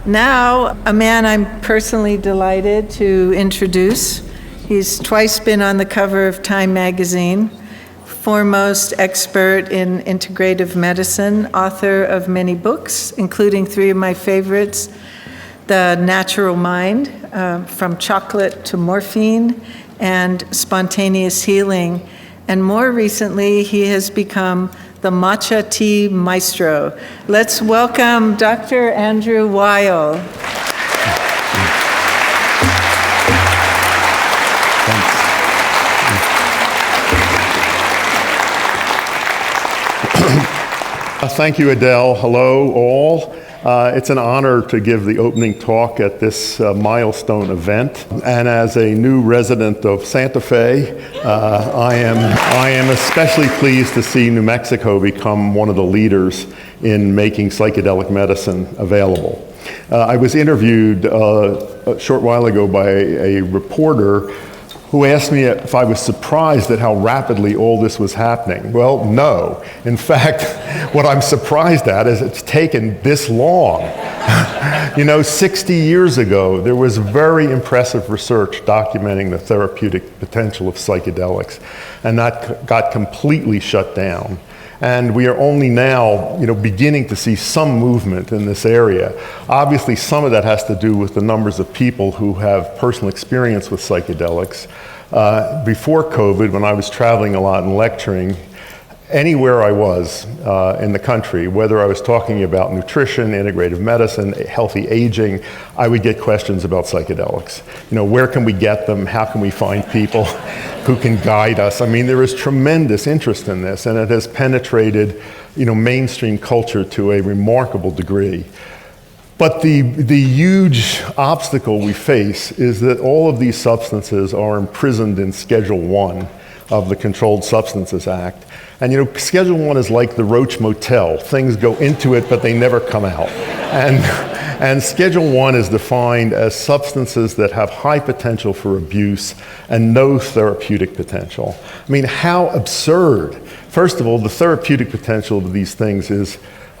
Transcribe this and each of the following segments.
Now, a man I'm personally delighted to introduce. He's twice been on the cover of Time magazine, foremost expert in integrative medicine, author of many books, including three of my favorites, The Natural Mind, From Chocolate to Morphine, and Spontaneous Healing. And more recently, he has become the matcha tea maestro. Let's welcome Dr. Andrew Weil. Thank you, Adele. Hello, all. It's an honor to give the opening talk at this milestone event. And as a new resident of Santa Fe, I am especially pleased to see New Mexico become one of the leaders in making psychedelic medicine available. I was interviewed a short while ago by a reporter who asked me if I was surprised at how rapidly all this was happening. Well, no. In fact, what I'm surprised at is it's taken this long. 60 years ago, there was very impressive research documenting the therapeutic potential of psychedelics, and that got completely shut down. And we are only now, beginning to see some movement in this area. Obviously, some of that has to do with the numbers of people who have personal experience with psychedelics. Before COVID, when I was traveling a lot and lecturing, anywhere I was in the country, whether I was talking about nutrition, integrative medicine, healthy aging, I would get questions about psychedelics. Where can we get them? How can we find people who can guide us? I mean, there is tremendous interest in this, and it has penetrated, mainstream culture to a remarkable degree. But the huge obstacle we face is that all of these substances are imprisoned in Schedule 1 of the Controlled Substances Act. And Schedule 1 is like the Roach Motel. Things go into it, but they never come out. And Schedule 1 is defined as substances that have high potential for abuse and no therapeutic potential. I mean, how absurd. First of all, the therapeutic potential of these things is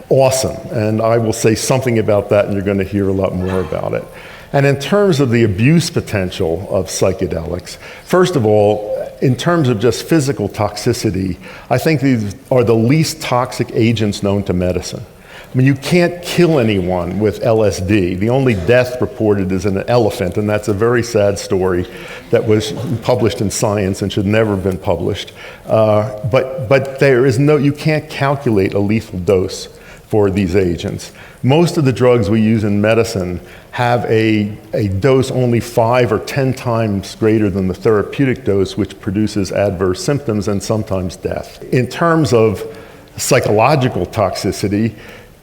awesome, and I will say something about that, and you're going to hear a lot more about it. And in terms of the abuse potential of psychedelics, first of all, in terms of just physical toxicity, I think these are the least toxic agents known to medicine. I mean, you can't kill anyone with LSD. The only death reported is in an elephant, and that's a very sad story that was published in Science and should never have been published. But there is you can't calculate a lethal dose for these agents. Most of the drugs we use in medicine have a dose only 5 or 10 times greater than the therapeutic dose, which produces adverse symptoms and sometimes death. In terms of psychological toxicity,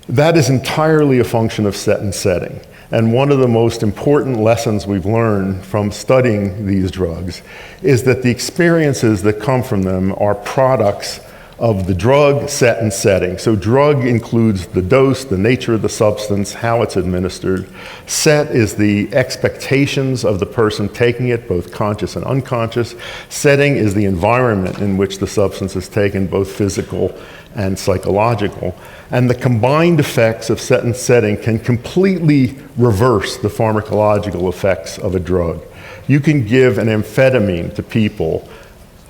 that is entirely a function of set and setting. And one of the most important lessons we've learned from studying these drugs is that the experiences that come from them are products of the drug, set, and setting. So drug includes the dose, the nature of the substance, how it's administered. Set is the expectations of the person taking it, both conscious and unconscious. Setting is the environment in which the substance is taken, both physical and psychological. And the combined effects of set and setting can completely reverse the pharmacological effects of a drug. You can give an amphetamine to people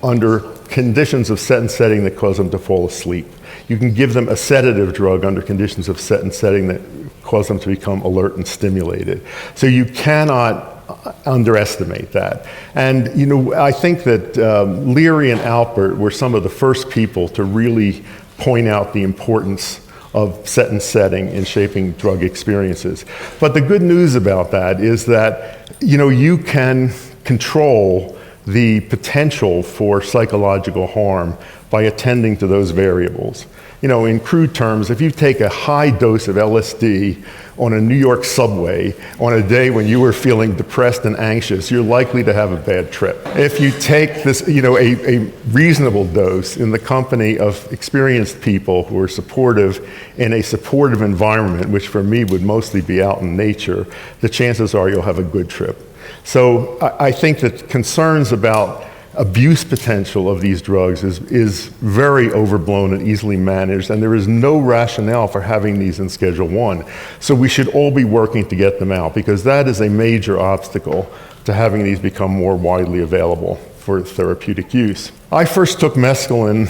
under conditions of set and setting that cause them to fall asleep. You can give them a sedative drug under conditions of set and setting that cause them to become alert and stimulated. So you cannot underestimate that. And I think that Leary and Alpert were some of the first people to really point out the importance of set and setting in shaping drug experiences. But the good news about that is that you can control the potential for psychological harm by attending to those variables. In crude terms, if you take a high dose of LSD on a New York subway on a day when you were feeling depressed and anxious, you're likely to have a bad trip. If you take this, a reasonable dose in the company of experienced people who are supportive in a supportive environment, which for me would mostly be out in nature, the chances are you'll have a good trip. So I think that concerns about abuse potential of these drugs is very overblown and easily managed, and there is no rationale for having these in Schedule 1. So we should all be working to get them out, because that is a major obstacle to having these become more widely available for therapeutic use. I first took mescaline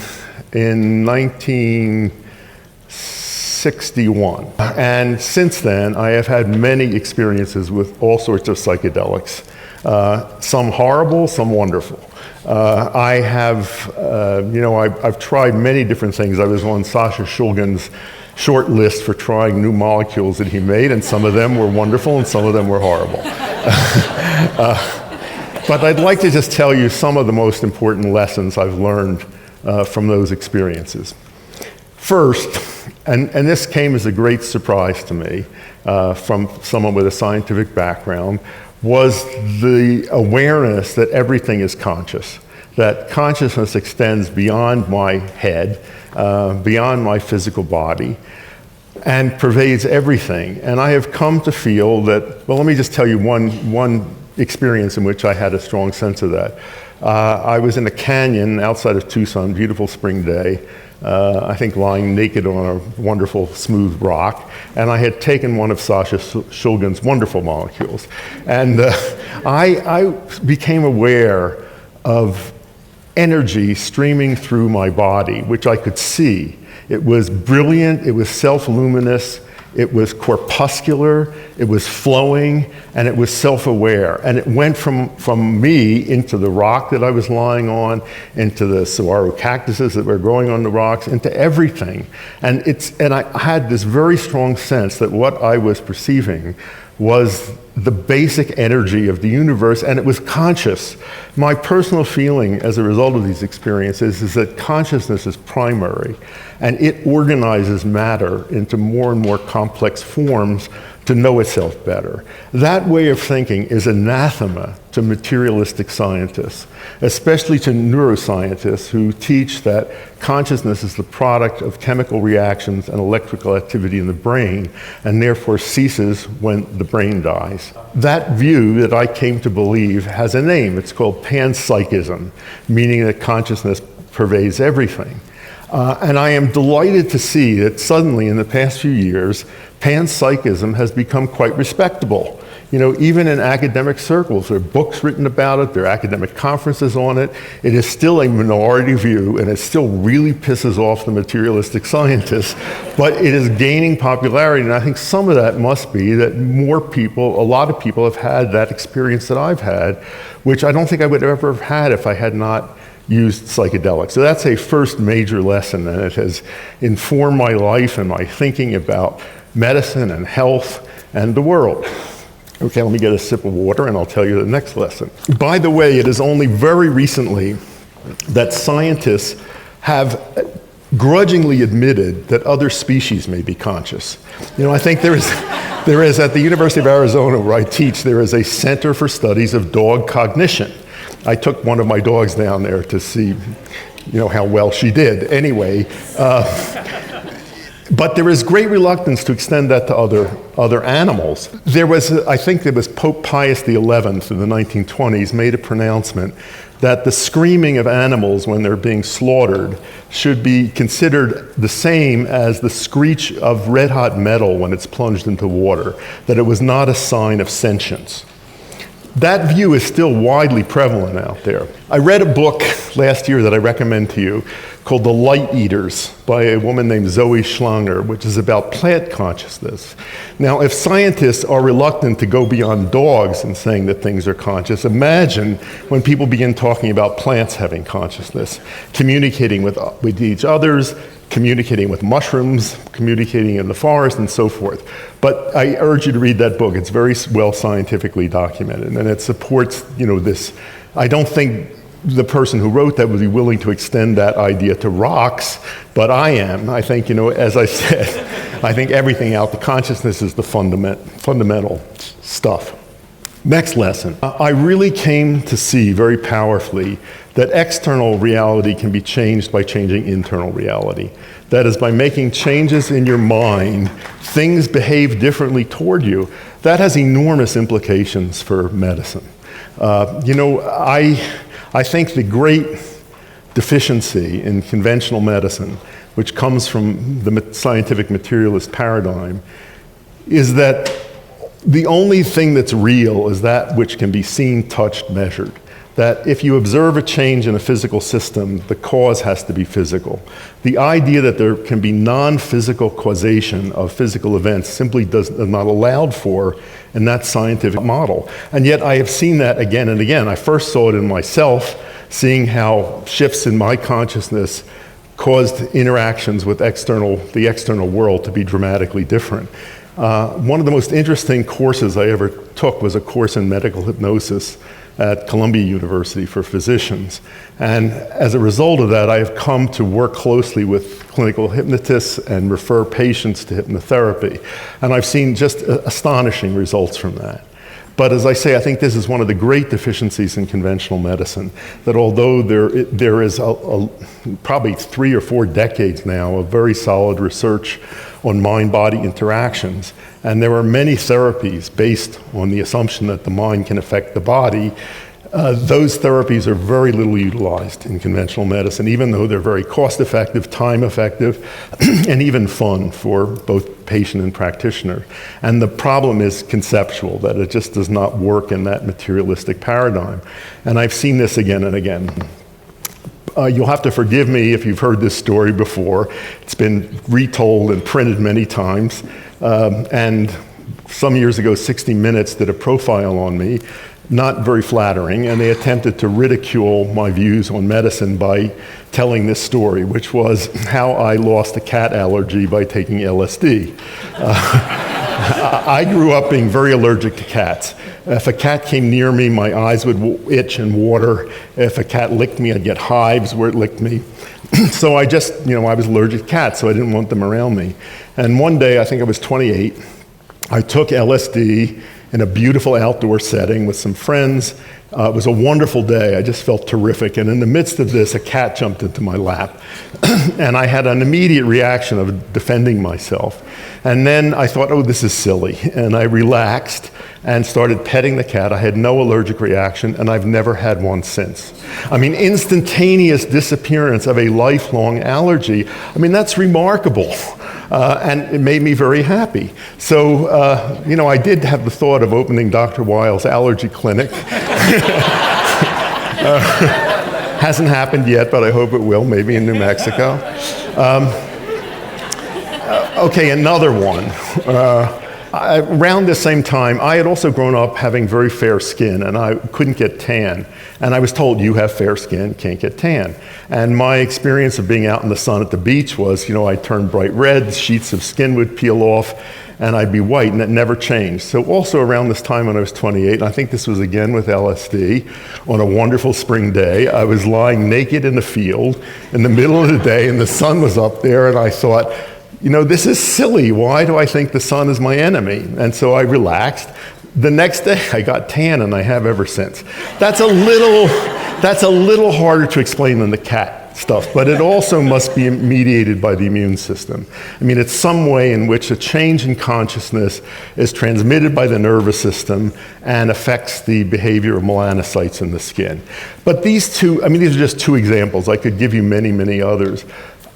in 1961, and since then I have had many experiences with all sorts of psychedelics, some horrible, some wonderful. I've tried many different things. I was on Sasha Shulgin's short list for trying new molecules that he made, and some of them were wonderful and some of them were horrible. But I'd like to just tell you some of the most important lessons I've learned from those experiences. First, and this came as a great surprise to me from someone with a scientific background, was the awareness that everything is conscious, that consciousness extends beyond my head, beyond my physical body, and pervades everything. And I have come to feel that, well, let me just tell you one experience in which I had a strong sense of that. I was in a canyon outside of Tucson, beautiful spring day, I think lying naked on a wonderful smooth rock, and I had taken one of Sasha Shulgin's wonderful molecules. And I became aware of energy streaming through my body, which I could see. It was brilliant, it was self-luminous, it was corpuscular, it was flowing, and it was self-aware. And it went from me into the rock that I was lying on, into the saguaro cactuses that were growing on the rocks, into everything. And I had this very strong sense that what I was perceiving was the basic energy of the universe, and it was conscious. My personal feeling as a result of these experiences is that consciousness is primary, and it organizes matter into more and more complex forms to know itself better. That way of thinking is anathema to materialistic scientists, especially to neuroscientists who teach that consciousness is the product of chemical reactions and electrical activity in the brain, and therefore ceases when the brain dies. That view that I came to believe has a name. It's called panpsychism, meaning that consciousness pervades everything. And I am delighted to see that suddenly in the past few years, panpsychism has become quite respectable. You know, even in academic circles, there are books written about it, there are academic conferences on it. It is still a minority view, and it still really pisses off the materialistic scientists, but it is gaining popularity, and I think some of that must be that more people, a lot of people have had that experience that I've had, which I don't think I would have ever had if I had not used psychedelics. So that's a first major lesson, and it has informed my life and my thinking about medicine and health and the world. Okay, let me get a sip of water and I'll tell you the next lesson. By the way, it is only very recently that scientists have grudgingly admitted that other species may be conscious. You know, I think there is at the University of Arizona where I teach, there is a Center for Studies of Dog Cognition. I took one of my dogs down there to see, you know, how well she did. Anyway, but there is great reluctance to extend that to other animals. There was, I think it was Pope Pius XI in the 1920s made a pronouncement that the screaming of animals when they're being slaughtered should be considered the same as the screech of red hot metal when it's plunged into water, that it was not a sign of sentience. That view is still widely prevalent out there. I read a book last year that I recommend to you called The Light Eaters by a woman named Zoe Schlanger, which is about plant consciousness. Now, if scientists are reluctant to go beyond dogs in saying that things are conscious, imagine when people begin talking about plants having consciousness, communicating with each others, communicating with mushrooms, communicating in the forest, and so forth. But I urge you to read that book. It's very well scientifically documented, and it supports, you know, this. I don't think the person who wrote that would be willing to extend that idea to rocks, but I am. I think, you know, as I said, I think everything out, the consciousness is the fundamental stuff. Next lesson. I really came to see very powerfully that external reality can be changed by changing internal reality. That is, by making changes in your mind, things behave differently toward you. That has enormous implications for medicine. You know, I think the great deficiency in conventional medicine, which comes from the scientific materialist paradigm, is that the only thing that's real is that which can be seen, touched, measured. That if you observe a change in a physical system, the cause has to be physical. The idea that there can be non-physical causation of physical events simply is not allowed for in that scientific model. And yet I have seen that again and again. I first saw it in myself, seeing how shifts in my consciousness caused interactions with the external world to be dramatically different. One of the most interesting courses I ever took was a course in medical hypnosis at Columbia University for physicians. And as a result of that, I have come to work closely with clinical hypnotists and refer patients to hypnotherapy. And I've seen just astonishing results from that. But as I say, I think this is one of the great deficiencies in conventional medicine, that although there is probably 3 or 4 decades now of very solid research on mind-body interactions, and there are many therapies based on the assumption that the mind can affect the body, those therapies are very little utilized in conventional medicine, even though they're very cost-effective, time-effective, and even fun for both patient and practitioner. And the problem is conceptual, that it just does not work in that materialistic paradigm. And I've seen this again and again. You'll have to forgive me if you've heard this story before. It's been retold and printed many times. And some years ago, 60 Minutes did a profile on me, not very flattering, and they attempted to ridicule my views on medicine by telling this story, which was how I lost a cat allergy by taking LSD. I grew up being very allergic to cats. If a cat came near me, my eyes would itch and water. If a cat licked me, I'd get hives where it licked me. So I just, I was allergic to cats, so I didn't want them around me. And one day, I think I was 28, I took LSD in a beautiful outdoor setting with some friends. It was a wonderful day. I just felt terrific. And in the midst of this, a cat jumped into my lap. And I had an immediate reaction of defending myself. And then I thought, oh, this is silly. And I relaxed and started petting the cat. I had no allergic reaction, and I've never had one since. I mean, instantaneous disappearance of a lifelong allergy. I mean, that's remarkable. And it made me very happy. So, I did have the thought of opening Dr. Weil's allergy clinic. Hasn't happened yet, but I hope it will, maybe in New Mexico. Okay, another one. Around the same time, I had also grown up having very fair skin, and I couldn't get tan. And I was told, you have fair skin, can't get tan. And my experience of being out in the sun at the beach was, I'd turn bright red, sheets of skin would peel off, and I'd be white, and it never changed. So also around this time when I was 28, and I think this was again with LSD, on a wonderful spring day, I was lying naked in the field in the middle of the day, and the sun was up there, and I thought, this is silly. Why do I think the sun is my enemy? And so I relaxed. The next day, I got tan, and I have ever since. That's a little harder to explain than the cat stuff, but it also must be mediated by the immune system. I mean, it's some way in which a change in consciousness is transmitted by the nervous system and affects the behavior of melanocytes in the skin. But these are just 2 examples. I could give you many, many others.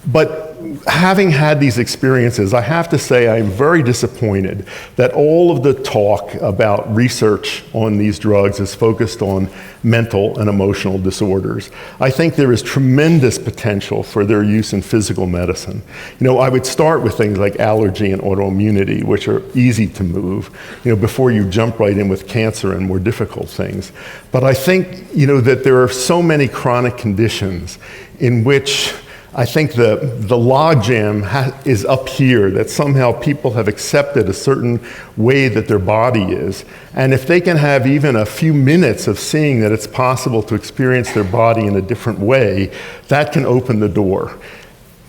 But having had these experiences, I have to say I'm very disappointed that all of the talk about research on these drugs is focused on mental and emotional disorders. I think there is tremendous potential for their use in physical medicine. I would start with things like allergy and autoimmunity, which are easy to move, before you jump right in with cancer and more difficult things. But I think, that there are so many chronic conditions in which I think the logjam is up here, that somehow people have accepted a certain way that their body is. And if they can have even a few minutes of seeing that it's possible to experience their body in a different way, that can open the door.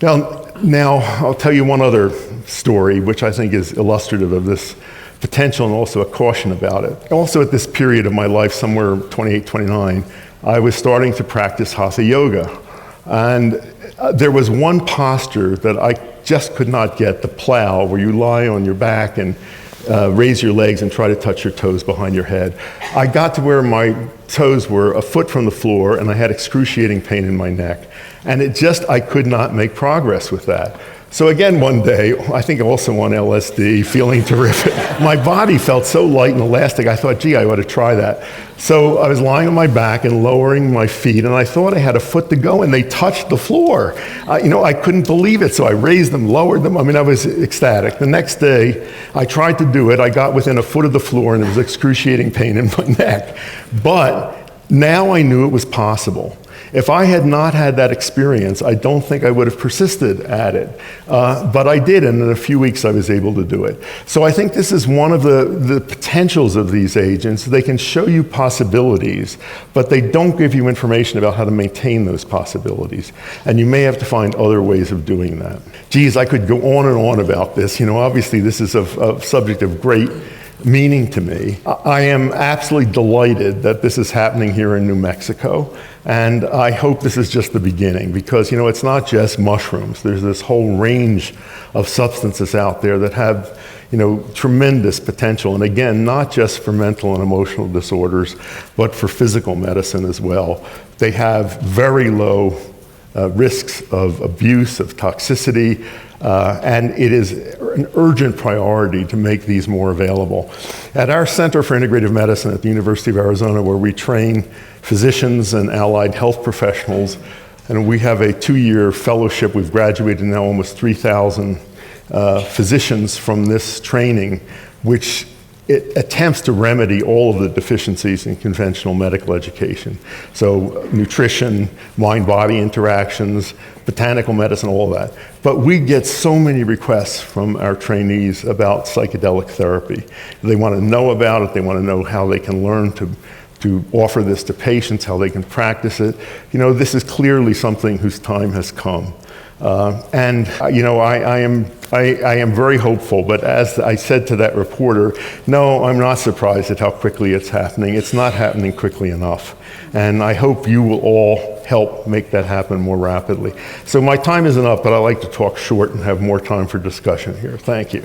Now I'll tell you one other story, which I think is illustrative of this potential and also a caution about it. Also at this period of my life, somewhere 28, 29, I was starting to practice Hatha Yoga. And there was one posture that I just could not get, the plow, where you lie on your back and raise your legs and try to touch your toes behind your head. I got to where my toes were a foot from the floor, and I had excruciating pain in my neck. And I could not make progress with that. So again, one day, I think also on LSD, feeling terrific. My body felt so light and elastic, I thought, gee, I ought to try that. So I was lying on my back and lowering my feet, and I thought I had a foot to go, and they touched the floor. I couldn't believe it, so I raised them, lowered them. I mean, I was ecstatic. The next day, I tried to do it. I got within a foot of the floor, and there was excruciating pain in my neck. But now I knew it was possible. If I had not had that experience, I don't think I would have persisted at it. But I did, and in a few weeks I was able to do it. So I think this is one of the potentials of these agents. They can show you possibilities, but they don't give you information about how to maintain those possibilities. And you may have to find other ways of doing that. Geez, I could go on and on about this. Obviously this is a subject of great meaning to me. I am absolutely delighted that this is happening here in New Mexico, and I hope this is just the beginning, because it's not just mushrooms. There's this whole range of substances out there that have tremendous potential, and again, not just for mental and emotional disorders, but for physical medicine as well. They have very low risks of abuse, of toxicity, and it is an urgent priority to make these more available. At our Center for Integrative Medicine at the University of Arizona, where we train physicians and allied health professionals, and we have a 2-year fellowship. We've graduated now almost 3,000 physicians from this training, which it attempts to remedy all of the deficiencies in conventional medical education. So nutrition, mind-body interactions, botanical medicine, all of that. But we get so many requests from our trainees about psychedelic therapy. They want to know about it. They want to know how they can learn to offer this to patients, how they can practice it. This is clearly something whose time has come. I am very hopeful, but as I said to that reporter, no, I'm not surprised at how quickly it's happening. It's not happening quickly enough. And I hope you will all help make that happen more rapidly. So my time isn't up, but I like to talk short and have more time for discussion here. Thank you.